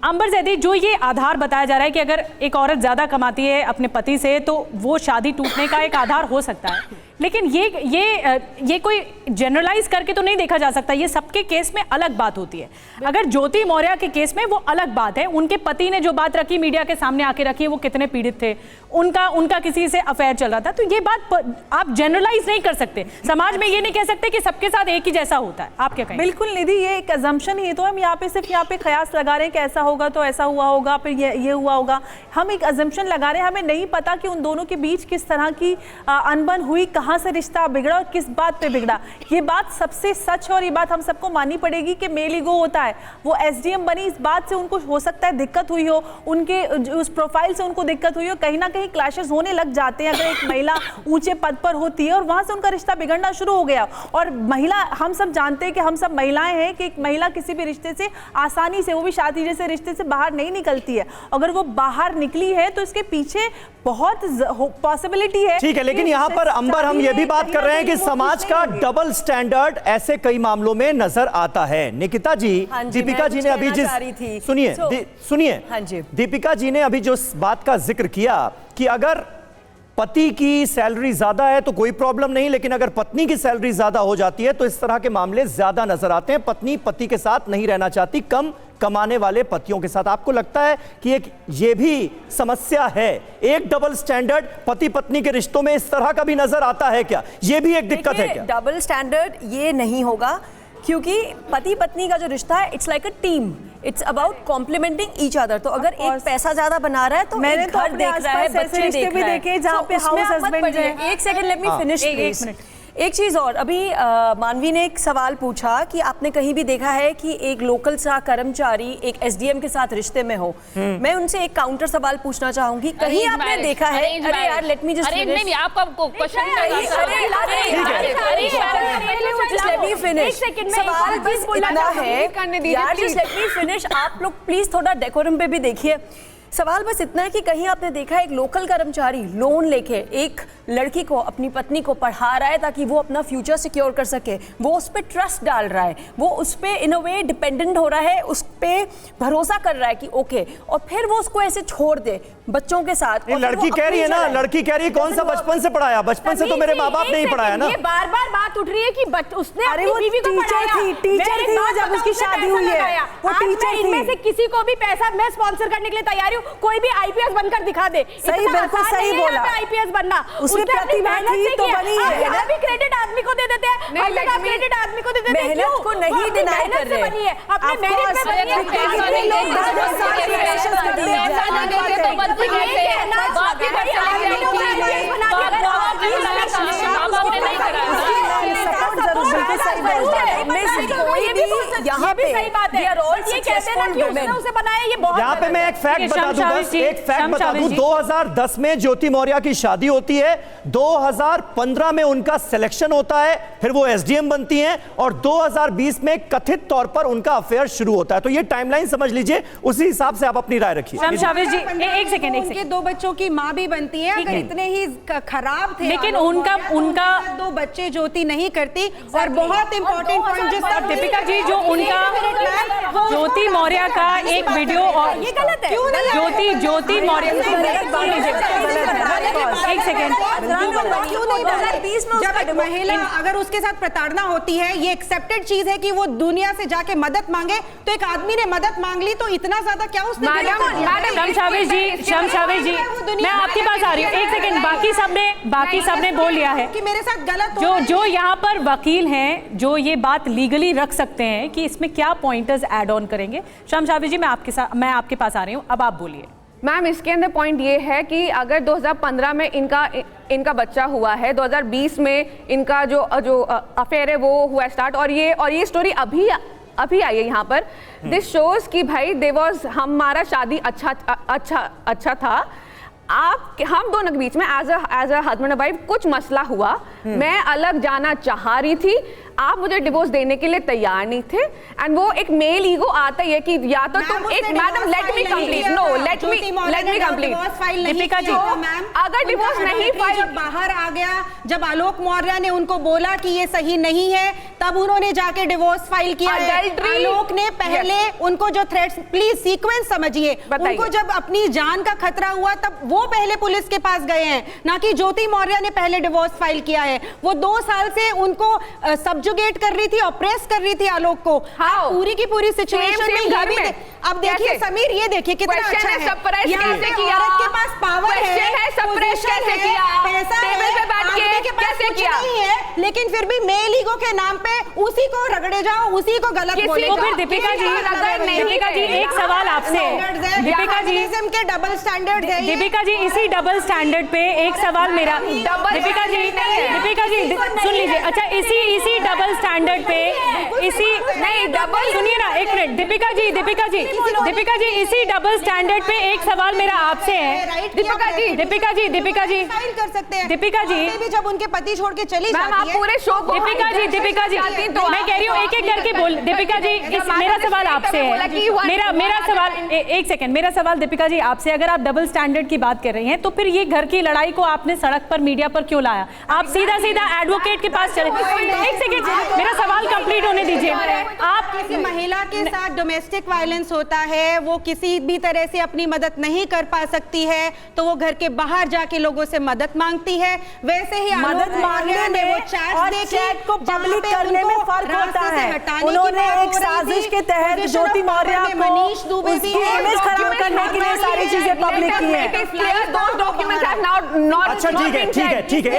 अंबर जैदी, जो ये आधार बताया जा रहा है कि अगर एक औरत ज्यादा कमाती है अपने पति से तो वो शादी टूटने का एक आधार हो सकता है, लेकिन ये कोई जनरलाइज करके तो नहीं देखा जा सकता। ये सबके केस में अलग बात होती है। अगर ज्योति मौर्य के केस में वो अलग बात है, उनके पति ने जो बात रखी, मीडिया के सामने आके रखी, वो कितने पीड़ित थे, उनका किसी से अफेयर चल रहा था, तो ये बात आप जनरलाइज नहीं कर सकते। समाज में ये नहीं कह सकते कि सबके साथ एक ही जैसा होता है। आप क्या कहें? बिल्कुल निधि, ये एक अजम्पशन ही है, तो हम यहाँ पे सिर्फ यहाँ पे कयास लगा रहे हैं कि ऐसा होगा तो ऐसा हुआ होगा, फिर ये हुआ होगा। हम एक अजम्पशन लगा रहे हैं, हमें नहीं पता कि उन दोनों के बीच किस तरह की अनबन हुई, कहाँ से रिश्ता बिगड़ा और किस बात पे बिगड़ा। ये बात सबसे सच है और ये बात हम सबको माननी पड़ेगी कि मेल ईगो होता है। वो एसडीएम बनी, इस बात से उनको हो सकता है दिक्कत हुई हो, उनके उस प्रोफाइल से उनको दिक्कत हुई हो, कहीं ना कहीं क्लैशेस होने लग जाते हैं अगर एक महिला ऊंचे पद पर होती है, और वहां से उनका रिश्ता बिगड़ना शुरू हो गया। और महिला, हम सब जानते हैं कि हम सब महिलाएं हैं कि एक महिला किसी भी रिश्ते से आसानी से, वो भी शादी जैसे रिश्ते से बाहर नहीं निकलती है। अगर वो बाहर निकली है तो इसके पीछे बहुत पॉसिबिलिटी है। ठीक है, लेकिन यहाँ पर अंबर हम ये भी बात कर रहे हैं कि समाज का डबल स्टैंडर्ड ऐसे कई मामलों में नजर आता है। निकिता जी, दीपिका जी ने अभी जिस सुनिए दीपिका जी ने अभी जो बात का जिक्र किया कि अगर पति की सैलरी ज्यादा है तो कोई प्रॉब्लम नहीं, लेकिन अगर पत्नी की सैलरी ज्यादा हो जाती है तो इस तरह के मामले ज्यादा नजर आते हैं। पत्नी पति के साथ नहीं रहना चाहती कम कमाने वाले पतियों के साथ। आपको लगता है कि एक ये भी समस्या है, एक डबल स्टैंडर्ड पति पत्नी के रिश्तों में इस तरह का भी नजर आता है क्या? ये भी एक दिक्कत है क्या? डबल स्टैंडर्ड ये नहीं होगा, क्योंकि पति पत्नी का जो रिश्ता है it's like a team, it's about complementing each other. तो अगर एक पैसा ज्यादा बना रहा है तो मैंने एक घर देख रहा है, बच्चे देख रहा है, जहाँ पे हाउस हस्बैंड है। एक second, let me finish please. एक चीज और, अभी मानवी ने एक सवाल पूछा कि आपने कहीं भी देखा है कि एक लोकल सा कर्मचारी एक एसडीएम के साथ रिश्ते में हो। मैं उनसे एक काउंटर सवाल पूछना चाहूंगी, कहीं आपने देखा है? अरे यार, लेट मी जस्ट फिनिश। आपका क्वेश्चन लेट मी फिनिश। सवाल बस इतना है यार, जस्ट लेट मी फिनिश। आप लोग प्लीज थोड़ा डेकोरम पे भी देखिए। सवाल बस इतना है कि कहीं आपने देखा है एक लोकल कर्मचारी लोन लेके एक लड़की को, अपनी पत्नी को पढ़ा रहा है ताकि वो अपना फ्यूचर सिक्योर कर सके, वो उस पर ट्रस्ट डाल रहा है, वो उस पर इन अ वे डिपेंडेंट हो रहा है, उस पर भरोसा कर रहा है कि ओके, और फिर वो उसको ऐसे छोड़ दे बच्चों के साथ। लड़की कह रही है ना, लड़की कह रही है कौन सा बचपन से पढ़ाया? बचपन से तो मेरे माँ बाप ने ही पढ़ाया ना। ये बार बार बात उठ रही है कि उसने अरे वो टीचर थी जब उसकी शादी हुई है, वो टीचर थी। इनमें से किसी को भी पैसा मैं स्पॉन्सर करने के लिए तैयार हूँ, कोई भी आईपीएस बनकर दिखा दे। सही, बिल्कुल सही बोला। आईपीएस बनना उसकी प्रतिभा थी तो बनी है। आप भी क्रेडिट आदमी को दे देते हैं, आप क्रेडिट आदमी को दे देते हैं। मेहनत को नहीं डिनाई कर रहे हैं, अपने मेरिट पे बनी यहाँ पे मैं एक फैक्ट बता दूं, बस एक फैक्ट बता दूं। 2010 में ज्योति मौर्य की शादी होती है, 2015 में उनका सिलेक्शन होता है, फिर वो एसडीएम बनती हैं, और 2020 में कथित तौर पर उनका अफेयर शुरू होता है। तो ये टाइमलाइन समझ लीजिए, उसी हिसाब से आप अपनी राय रखिए। एक सेकंड, उनके दो बच्चों की माँ भी बनती है। अगर इतने ही खराब थे, लेकिन उनका दो बच्चे ज्योति नहीं करती। और बहुत इंपॉर्टेंट पॉइंट जो दीपिका जी, जो उनका ज्योति मौर्य का एक वीडियो, और ये गलत है, ज्योति मौर्य, एक सेकेंड, जब महिला अगर उसके साथ प्रताड़ना होती है, ये एक्सेप्टेड चीज है कि वो दुनिया से जाके मदद मांगे, तो एक आदमी ने मदद मांग ली तो इतना ज्यादा क्या उसने? शमशावेश जी, मैं आपके पास आ रही हूँ, एक सेकेंड। बाकी सबने बोल लिया है कि मेरे साथ गलत जो यहाँ पर वकील हैं, जो ये बात लीगली रख सकते हैं कि इसमें क्या पॉइंटर्स ऐड ऑन करेंगे। शमशावेश जी, मैं आपके पास आ रही हूँ, अब आप बोलिए। मैम, इसके अंदर पॉइंट ये है कि अगर 2015 में इनका बच्चा हुआ है, 2020 में इनका जो अफेयर है वो हुआ स्टार्ट, और ये स्टोरी अभी आई है यहाँ पर। दिस शोज कि भाई हमारा शादी अच्छा था। हम दोनों के बीच में as a husband and wife कुछ मसला हुआ, मैं अलग जाना चाह रही थी, आप मुझे डिवोर्स देने के लिए तैयार नहीं थे, एंड वो एक मेल ईगो आता ही है कि या तो तुम एक madam let me complete, no let me complete. Deepika ji, अगर डिवोर्स नहीं फाइल, जब बाहर आ गया, जब आलोक मौर्य ने उनको बोला कि ये सही नहीं है, तब उन्होंने जाके डिवोर्स फाइल किया है। आलोक ने पहले उनको जो थ्रेट्स, प्लीज सीक्वेंस समझिए, उनको जब अपनी जान का खतरा हुआ तब वो पहले पुलिस के पास गए हैं, ना कि ज्योति मौर्य ने पहले डिवोर्स फाइल किया है। वो 2 साल से उनको सब्जुगेट कर रही थी, ऑप्रेस कर रही थी आलोक को। पूरी की पूरी सिचुएशन में घर में अब देखिए समीर, ये देखिए कितना अच्छा है, कैसे किया, औरत के पास पावर है, सप्रेस कैसे किया, पैसा टेबल पे बैठ के कैसे किया, नहीं है, लेकिन फिर भी मेल ईगो के नाम पे उसी को रगड़े जाओ, उसी को गलत बोले। तो फिर दीपिका जी, एक सवाल आपसे, दीपिका जी के डबल स्टैंडर्ड है। दीपिका जी, इसी डबल स्टैंडर्ड पे एक सवाल मेरा, दीपिका जी सुन लीजिए, अच्छा इसी डबल स्टैंडर्ड पे, इसी नहीं डबल, सुनिए ना एक मिनट, दीपिका जी इसी डबल स्टैंडर्ड पे एक सवाल मेरा आपसे है। दीपिका जी फाइल कर सकते हैं, दीपिका जी भी जब उनके पति छोड़ के चली मैम, जाती आप है। पूरे शो को दीपिका जी मैं कह रही हूँ एक एक करके बोल। दीपिका जी मेरा सवाल आपसे है, मेरा सवाल एक सेकंड, मेरा सवाल दीपिका जी आपसे, अगर आप डबल स्टैंडर्ड की बात कर रही हैं तो फिर ये घर की लड़ाई को आपने सड़क पर मीडिया पर क्यों लाया? आप सीधा एडवोकेट के पास चले। एक सेकंड, मेरा सवाल कंप्लीट होने दीजिए। आप किसी महिला के साथ डोमेस्टिक वायलेंस होता है, वो किसी भी तरह से अपनी मदद नहीं कर पा सकती है तो वो घर के बाहर जाके लोगों से मदद मांगती है। वैसे ही मदद मांगने में और चैट को पब्लिक करने में फर्क होता है। उन्होंने एक साजिश के तहत ज्योति मौर्य मनीष दुबे उसकी इमेज खराब करने के लिए सारी चीजें पब्लिक की है। अच्छा ठीक है